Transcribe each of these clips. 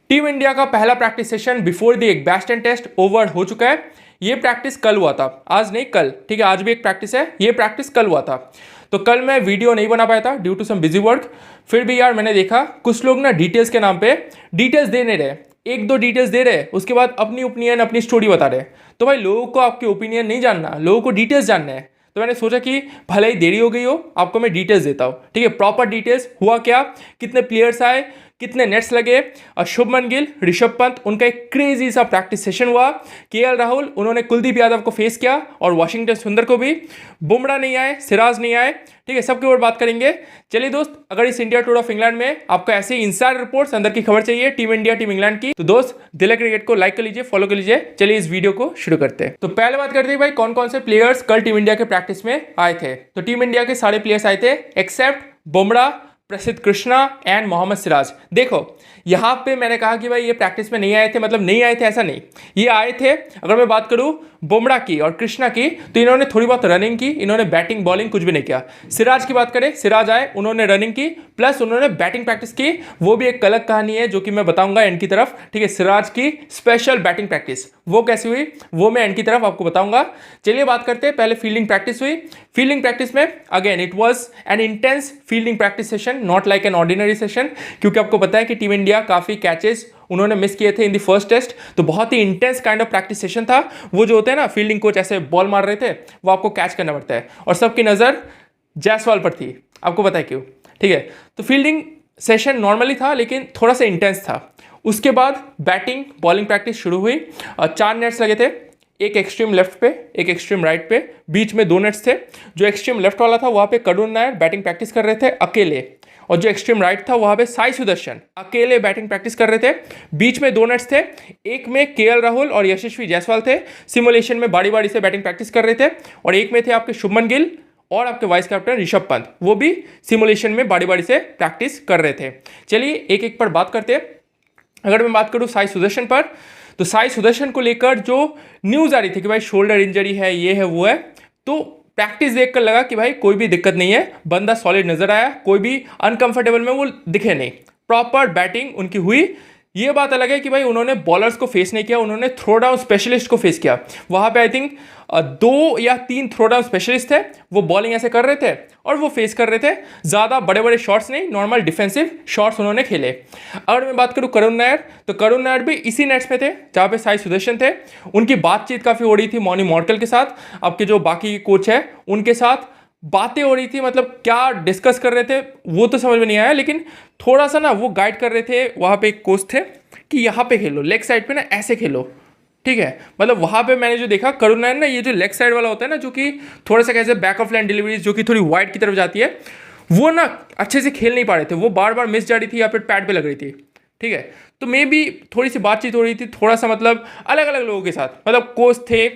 Team India का पहला practice session before the एक बैस्टन टेस्ट ओवर हो चुका है। ये प्रैक्टिस कल हुआ था, आज नहीं कल, ठीक है। आज भी एक प्रैक्टिस है, ये प्रैक्टिस कल हुआ था। तो कल मैं वीडियो नहीं बना पाया था due to some busy work. फिर भी यार मैंने देखा कुछ लोग ना डिटेल्स के नाम पे डिटेल्स दे नहीं रहे, एक दो डिटेल्स दे रहे, उसके बाद अपनी ओपिनियन अपनी स्टोरी बता रहे। तो भाई लोगों को आपकी ओपिनियन नहीं जानना, लोगों को डिटेल्स जानना है। तो मैंने सोचा कि भले ही देरी हो गई हो, आपको मैं डिटेल्स देता हूँ, ठीक है। प्रॉपर डिटेल्स हुआ क्या, कितने प्लेयर्स आए, कितने नेट्स लगे, और शुभमन गिल, ऋषभ पंत, उनका एक क्रेजी सा प्रैक्टिस सेशन हुआ। केएल राहुल, उन्होंने कुलदीप यादव को फेस किया और वाशिंगटन सुंदर को भी। बुमराह नहीं आए, सिराज नहीं आए, ठीक है। सबके ऊपर बात करेंगे। चलिए दोस्त, अगर इस इंडिया टूर ऑफ इंग्लैंड में आपको ऐसे इनसाइड रिपोर्ट्स, अंदर की खबर चाहिए टीम इंडिया टीम इंग्लैंड की, तो दोस्त दिल क्रिकेट को लाइक कर लीजिए, फॉलो कर लीजिए। चलिए इस वीडियो को शुरू करते हैं। तो पहले बात करते हैं भाई कौन कौन से प्लेयर्स कल टीम इंडिया के प्रैक्टिस में आए थे। तो टीम इंडिया के सारे प्लेयर्स आए थे एक्सेप्ट बुमराह, प्रसिद्ध कृष्णा एंड मोहम्मद सिराज। देखो यहाँ पे मैंने कहा कि भाई ये प्रैक्टिस में नहीं आए थे, मतलब नहीं आए थे ऐसा नहीं, ये आए थे। अगर मैं बात करूँ बुमराह की और कृष्णा की, तो इन्होंने थोड़ी बहुत रनिंग की, इन्होंने बैटिंग बॉलिंग कुछ भी नहीं किया। सिराज की बात करें, सिराज आए, उन्होंने रनिंग की प्लस उन्होंने बैटिंग प्रैक्टिस की। वो भी एक अलग कहानी है जो कि मैं बताऊंगा एंड की तरफ, ठीक है। सिराज की स्पेशल बैटिंग प्रैक्टिस वो कैसी हुई वो मैं एंड की तरफ आपको बताऊंगा। चलिए बात करते हैं, पहले फील्डिंग प्रैक्टिस हुई। फील्डिंग प्रैक्टिस में again it was an intense fielding practice session, not like an ordinary session, क्योंकि आपको पता है कि टीम इंडिया काफी कैचेस उन्होंने मिस किए थे इन दी फर्स्ट टेस्ट। तो बहुत ही intense kind of practice session था। वो जो होते हैं ना फील्डिंग कोच ऐसे बॉल मार रहे थे, वो आपको कैच करना पड़ता है, और सबकी नजर जायसवाल पर थी, आपको पता है क्यों, ठीक है। तो फील्डिंग सेशन नॉर्मली था लेकिन थोड़ा सा इंटेंस था। उसके बाद बैटिंग बॉलिंग प्रैक्टिस शुरू हुई और 4 नेट्स लगे थे, एक एक्सट्रीम लेफ्ट पे, एक एक्सट्रीम राइट पे, बीच में 2 नेट्स थे। जो एक्सट्रीम लेफ्ट वाला था वहां पे करुण नायर बैटिंग प्रैक्टिस कर रहे थे अकेले, और जो एक्सट्रीम राइट था वहां पे साई सुदर्शन अकेले बैटिंग प्रैक्टिस कर रहे थे। बीच में 2 नेट्स थे, एक में केएल राहुल और यशस्वी जायसवाल थे, सिमुलेशन में बारी बारी से बैटिंग प्रैक्टिस कर रहे थे। और एक में थे आपके शुभमन गिल और आपके वाइस कैप्टन ऋषभ पंत, वो भी सिमुलेशन में बारी बारी से प्रैक्टिस कर रहे थे। चलिए एक एक पर बात करते हैं। अगर मैं बात करूं साई सुदर्शन पर, तो साई सुदर्शन को लेकर जो न्यूज आ रही थी कि भाई शोल्डर इंजरी है, ये है वो है, तो प्रैक्टिस देखकर लगा कि भाई कोई भी दिक्कत नहीं है, बंदा सॉलिड नजर आया, कोई भी अनकंफर्टेबल में वो दिखे नहीं, प्रॉपर बैटिंग उनकी हुई। ये बात अलग है कि भाई उन्होंने बॉलर्स को फेस नहीं किया, उन्होंने थ्रो डाउन स्पेशलिस्ट को फेस किया। वहां पे आई थिंक 2 या 3 थ्रो डाउन स्पेशलिस्ट थे, वो बॉलिंग ऐसे कर रहे थे और वो फेस कर रहे थे। ज़्यादा बड़े बड़े शॉट्स नहीं, नॉर्मल डिफेंसिव शॉट्स उन्होंने खेले। अगर मैं बात करूं करुण नायर, तो करुण नायर भी इसी नेट्स पे थे जहाँ पे साई सुदर्शन थे। उनकी बातचीत काफ़ी हो रही थी मॉनी मॉर्कल के साथ, आपके जो बाकी कोच है उनके साथ बातें हो रही थी। मतलब क्या डिस्कस कर रहे थे वो तो समझ में नहीं आया, लेकिन थोड़ा सा ना वो गाइड कर रहे थे। वहाँ पे एक कोच थे कि यहाँ पे खेलो, लेग साइड पे ना ऐसे खेलो, ठीक है। मतलब वहाँ पे मैंने जो देखा करुण नायर ना, ये जो लेग साइड वाला होता है ना, जो कि थोड़ा सा कैसे बैक ऑफ लाइन डिलीवरीज जो कि थोड़ी वाइड की तरफ जाती है, वो ना अच्छे से खेल नहीं पा रहे थे, वो बार बार मिस जा रही थी या फिर पैड पे लग रही थी, ठीक है। तो मे भी थोड़ी सी बातचीत हो रही थी, थोड़ा सा मतलब अलग अलग लोगों के साथ, मतलब कोच थे,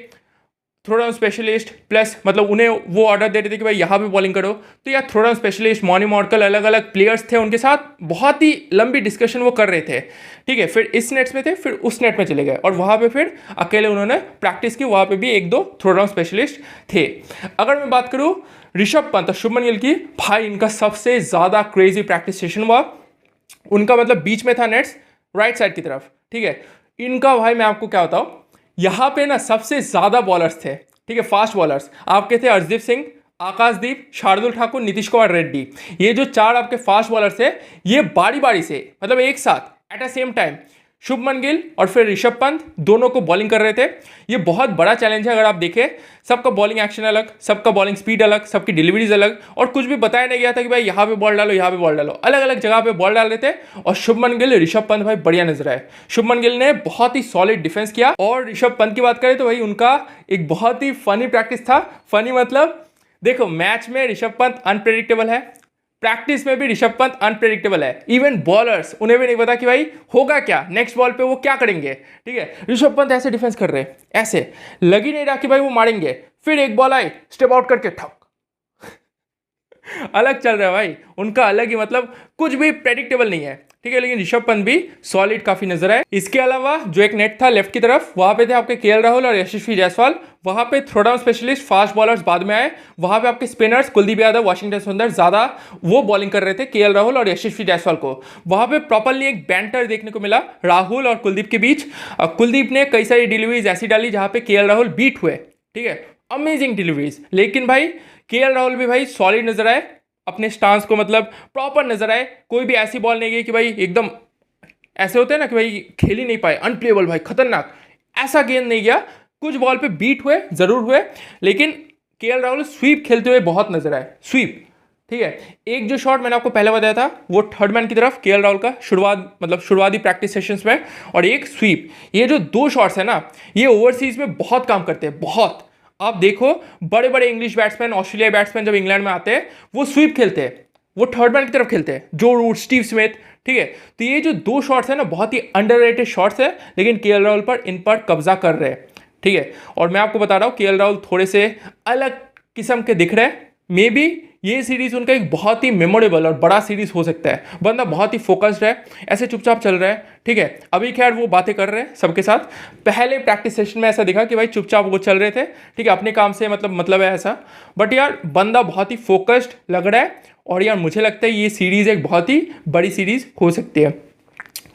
थ्रो डाउन स्पेशलिस्ट प्लस, मतलब उन्हें वो ऑर्डर दे रहे थे कि भाई यहाँ पे बॉलिंग करो। तो यार थ्रो डाउन स्पेशलिस्ट, मॉनी मॉर्कल, अलग अलग प्लेयर्स थे उनके साथ, बहुत ही लंबी डिस्कशन वो कर रहे थे, ठीक है। फिर इस नेट्स में थे, फिर उस नेट में चले गए और वहाँ पे फिर अकेले उन्होंने प्रैक्टिस की। वहाँ पे भी 1-2 थ्रो डाउन स्पेशलिस्ट थे। अगर मैं बात करूँ ऋषभ पंत और शुभमन गिल की, भाई इनका सबसे ज़्यादा क्रेजी प्रैक्टिस सेशन हुआ। उनका मतलब बीच में था नेट्स राइट साइड की तरफ, ठीक है। इनका भाई मैं आपको क्या बताऊँ, यहाँ पे ना सबसे ज्यादा बॉलर्स थे, ठीक है, फास्ट बॉलर्स आपके थे अर्शदीप सिंह, आकाशदीप, शार्दुल ठाकुर, नीतीश कुमार रेड्डी। ये जो 4 आपके फास्ट बॉलर्स थे, ये बारी बारी से मतलब एक साथ at a same time Shubman Gill और फिर ऋषभ पंत दोनों को बॉलिंग कर रहे थे। ये बहुत बड़ा चैलेंज है। अगर आप देखें, सबका बॉलिंग एक्शन अलग, सबका बॉलिंग स्पीड अलग, सबकी डिलीवरीज अलग, और कुछ भी बताया नहीं गया था कि भाई यहाँ पे बॉल डालो, यहाँ पे बॉल डालो, अलग अलग जगह पे बॉल डाल रहे थे। और शुभमन गिल, ऋषभ पंत भाई बढ़िया नजर आए। शुभमन गिल ने बहुत ही सॉलिड डिफेंस किया। और ऋषभ पंत की बात करें तो भाई उनका एक बहुत ही फनी प्रैक्टिस था। फनी मतलब देखो, मैच में ऋषभ पंत अनप्रेडिक्टेबल है, प्रैक्टिस में भी ऋषभ पंत अनप्रेडिक्टेबल है। इवन बॉलर्स, उन्हें भी नहीं पता कि भाई होगा क्या, नेक्स्ट बॉल पे वो क्या करेंगे, ठीक है। ऋषभ पंत ऐसे डिफेंस कर रहे हैं, ऐसे लग ही नहीं रहा कि भाई वो मारेंगे। फिर एक बॉल आई, स्टेप आउट करके ठक अलग चल रहा है भाई उनका, अलग ही, मतलब कुछ भी प्रेडिक्टेबल नहीं है। ठीक है, लेकिन ऋषभ पंत भी सॉलिड काफी नजर आए। इसके अलावा जो एक नेट था लेफ्ट की तरफ, वहां पे थे आपके केएल राहुल और यशस्वी जायसवाल। वहां पे throw down specialist fast bowlers बाद में आए। वहां पे आपके स्पिनर्स कुलदीप यादव, वाशिंगटन सुंदर ज्यादा वो बॉलिंग कर रहे थे केएल राहुल और यशस्वी जायसवाल को। वहां पे प्रॉपरली एक बैंटर देखने को मिला राहुल और कुलदीप के बीच। कुलदीप ने कई सारी डिलीवरीज ऐसी डाली जहां पे केएल राहुल बीट हुए, ठीक है, अमेजिंग डिलीवरीज। लेकिन भाई केएल राहुल भी भाई सॉलिड नजर आए, अपने स्टांस को मतलब प्रॉपर नजर आए। कोई भी ऐसी बॉल नहीं गई कि भाई एकदम ऐसे होते हैं ना कि भाई खेल ही नहीं पाए, अनप्लेबल भाई खतरनाक, ऐसा गेंद नहीं गया। कुछ बॉल पे बीट हुए जरूर हुए, लेकिन केएल राहुल स्वीप खेलते हुए बहुत नजर आए, स्वीप, ठीक है। एक जो शॉट मैंने आपको पहले बताया था वो थर्ड मैन की तरफ केएल राहुल का शुरुआती प्रैक्टिस सेशंस में, और एक स्वीप, ये जो दो शॉट्स है ना ये ओवरसीज में बहुत काम करते हैं, बहुत। आप देखो बड़े बड़े इंग्लिश बैट्समैन, ऑस्ट्रेलिया बैट्समैन जब इंग्लैंड में आते हैं वो स्वीप खेलते हैं, वो थर्ड मैन की तरफ खेलते हैं, जो रूट, स्टीव स्मिथ, ठीक है। तो ये जो दो शॉट्स है ना बहुत ही अंडररेटेड शॉट्स है, लेकिन केएल राहुल पर इन पर कब्जा कर रहे हैं, ठीक है। और मैं आपको बता रहा हूं केएल राहुल थोड़े से अलग किस्म के दिख रहे हैं। मे बी ये सीरीज उनका एक बहुत ही मेमोरेबल और बड़ा सीरीज हो सकता है। बंदा बहुत ही फोकस्ड है, ऐसे चुपचाप चल रहा है, ठीक है। अभी खैर वो बातें कर रहे हैं सबके साथ, पहले प्रैक्टिस सेशन में ऐसा दिखा कि भाई चुपचाप वो चल रहे थे, ठीक है, अपने काम से मतलब है ऐसा। बट यार बंदा बहुत ही फोकस्ड लग रहा है, और यार मुझे लगता है ये सीरीज एक बहुत ही बड़ी सीरीज हो सकती है।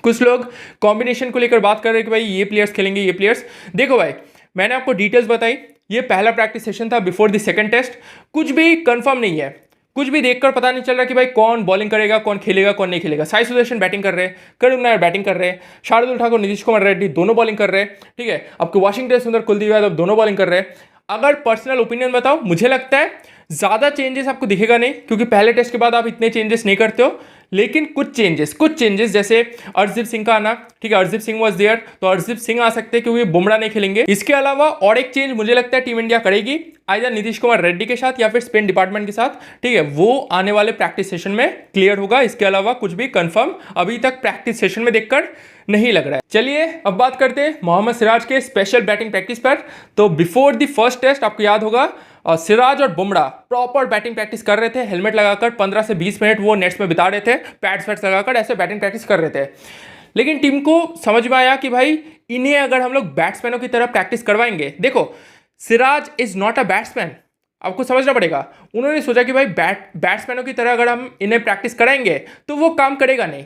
कुछ लोग कॉम्बिनेशन को लेकर बात कर रहे हैं कि भाई ये प्लेयर्स खेलेंगे, ये प्लेयर्स। देखो भाई मैंने आपको डिटेल्स बताई, ये पहला प्रैक्टिस सेशन था बिफोर द सेकंड टेस्ट, कुछ भी कंफर्म नहीं है, कुछ भी देखकर पता नहीं चल रहा कि भाई कौन बॉलिंग करेगा, कौन खेलेगा, कौन नहीं खेलेगा। साई सुदर्शन बैटिंग कर रहे हैं, करुण नायर बैटिंग कर रहे हैं, शार्दुल ठाकुर, नीतीश कुमार रेड्डी दोनों बॉलिंग कर रहे हैं, ठीक है। आपके वाशिंगटन सुंदर, कुलदीप यादव दोनों बॉलिंग कर रहे हैं। अगर पर्सनल ओपिनियन बताओ, मुझे लगता है ज़्यादा चेंजेस आपको दिखेगा नहीं, क्योंकि पहले टेस्ट के बाद आप इतने चेंजेस नहीं करते हो, लेकिन कुछ चेंजेस जैसे अर्शदीप सिंह का आना, ठीक है, अर्शदीप सिंह वाज देयर, तो अर्शदीप सिंह आ सकते हैं क्योंकि बुमराह नहीं खेलेंगे। इसके अलावा और एक चेंज मुझे लगता है टीम इंडिया करेगी, आइदर नीतीश कुमार रेड्डी के साथ या फिर स्पिन डिपार्टमेंट के साथ, ठीक है, वो आने वाले प्रैक्टिस सेशन में क्लियर होगा। इसके अलावा कुछ भी कंफर्म अभी तक प्रैक्टिस सेशन में देखकर नहीं लग रहा है। चलिए अब बात करते हैं मोहम्मद सिराज के स्पेशल बैटिंग प्रैक्टिस पर। तो बिफोर द फर्स्ट टेस्ट आपको याद होगा सिराज और बुमराह प्रॉपर बैटिंग प्रैक्टिस कर रहे थे, हेलमेट लगाकर 15 से 20 मिनट वो नेट्स में बिता रहे थे, पैड्स लगाकर ऐसे बैटिंग प्रैक्टिस कर रहे थे। लेकिन टीम को समझ में आया कि भाई इन्हें अगर हम लोग बैट्समैनों की तरह प्रैक्टिस करवाएंगे, देखो Siraj is not a batsman, आपको समझना पड़ेगा। उन्होंने सोचा कि भाई बैट्समैनों की तरह अगर हम इन्हें प्रैक्टिस कराएंगे तो वो काम करेगा नहीं,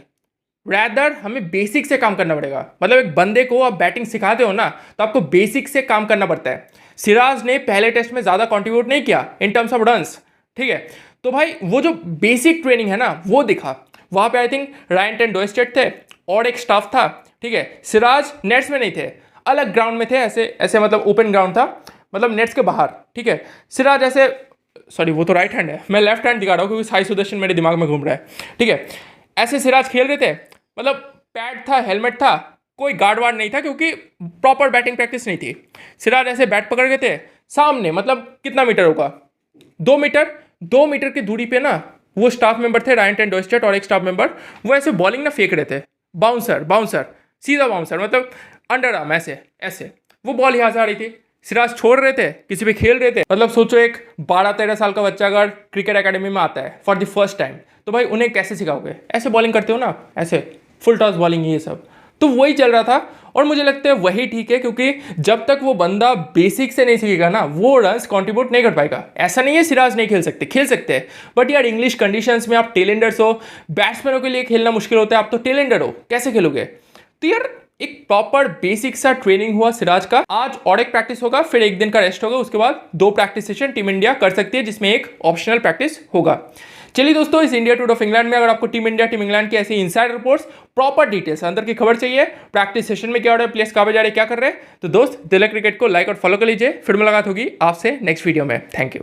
रैदर हमें बेसिक से काम करना पड़ेगा। मतलब एक बंदे को आप बैटिंग सिखाते हो ना तो आपको बेसिक से काम करना पड़ता है। सिराज ने पहले टेस्ट में ज़्यादा कंट्रीब्यूट नहीं किया इन टर्म्स ऑफ रन्स, ठीक है, तो भाई वो जो बेसिक ट्रेनिंग है ना वो दिखा। वहाँ पे आई थिंक रायन टेन डोएस्टेट थे और एक स्टाफ था, ठीक है। सिराज नेट्स में नहीं थे, अलग ग्राउंड में थे, ऐसे मतलब ओपन ग्राउंड था, मतलब नेट्स के बाहर, ठीक है। सिराज ऐसे, सॉरी वो तो राइट हैंड है, मैं लेफ्ट हैंड दिखा रहा हूँ क्योंकि साई सुदर्शन मेरे दिमाग में घूम रहा है, ठीक है। ऐसे सिराज खेल रहे थे, मतलब पैड था, हेलमेट था, कोई गार्ड वार्ड नहीं था क्योंकि प्रॉपर बैटिंग प्रैक्टिस नहीं थी। सिराज ऐसे बैट पकड़ गए थे सामने, मतलब कितना मीटर होगा, 2 मीटर की दूरी पे ना वो स्टाफ मेंबर थे, रायन टेन डोएस्टेट और एक स्टाफ मेंबर, वो ऐसे बॉलिंग ना फेंक रहे थे, बाउंसर सीधा बाउंसर, मतलब अंडर आर्म ऐसे वो बॉल यहाँ से आ रही थी, सिराज छोड़ रहे थे, किसी पे खेल रहे थे। मतलब सोचो एक 12-13 साल का बच्चा अगर क्रिकेट एकेडमी में आता है फॉर द फर्स्ट टाइम, तो भाई उन्हें कैसे सिखाओगे, ऐसे बॉलिंग करते हो ना, ऐसे फुल टॉस बॉलिंग, ये सब तो वही चल रहा था। और मुझे लगता है वही ठीक है, क्योंकि जब तक वो बंदा बेसिक से नहीं सीखेगा ना वो रन्स कंट्रीब्यूट नहीं कर पाएगा। ऐसा नहीं है सिराज नहीं खेल सकते हैं, बट यार इंग्लिश कंडीशंस में आप टेलेंडर्स हो, बैट्समैनों के लिए खेलना मुश्किल होता है, आप तो टेलेंडर हो, कैसे खेलोगे। तो यार एक प्रॉपर बेसिक सा ट्रेनिंग हुआ सिराज का। आज और एक प्रैक्टिस होगा, फिर एक दिन का रेस्ट होगा, उसके बाद 2 प्रैक्टिस सेशन टीम इंडिया कर सकती है, जिसमें एक ऑप्शनल प्रैक्टिस होगा। चलिए दोस्तों, इस इंडिया टूर ऑफ इंग्लैंड में अगर आपको टीम इंडिया, टीम इंग्लैंड की ऐसी इनसाइड रिपोर्ट्स, प्रॉपर डिटेल्स, अंदर की खबर चाहिए, प्रैक्टिस सेशन में क्या हो रहा है, प्लेयर्स कहाँ पे जा रहे हैं, क्या कर रहे हैं, तो दोस्त दिल क्रिकेट को लाइक और फॉलो कर लीजिए। फिर मुलाकात होगी आपसे नेक्स्ट वीडियो में। Thank you.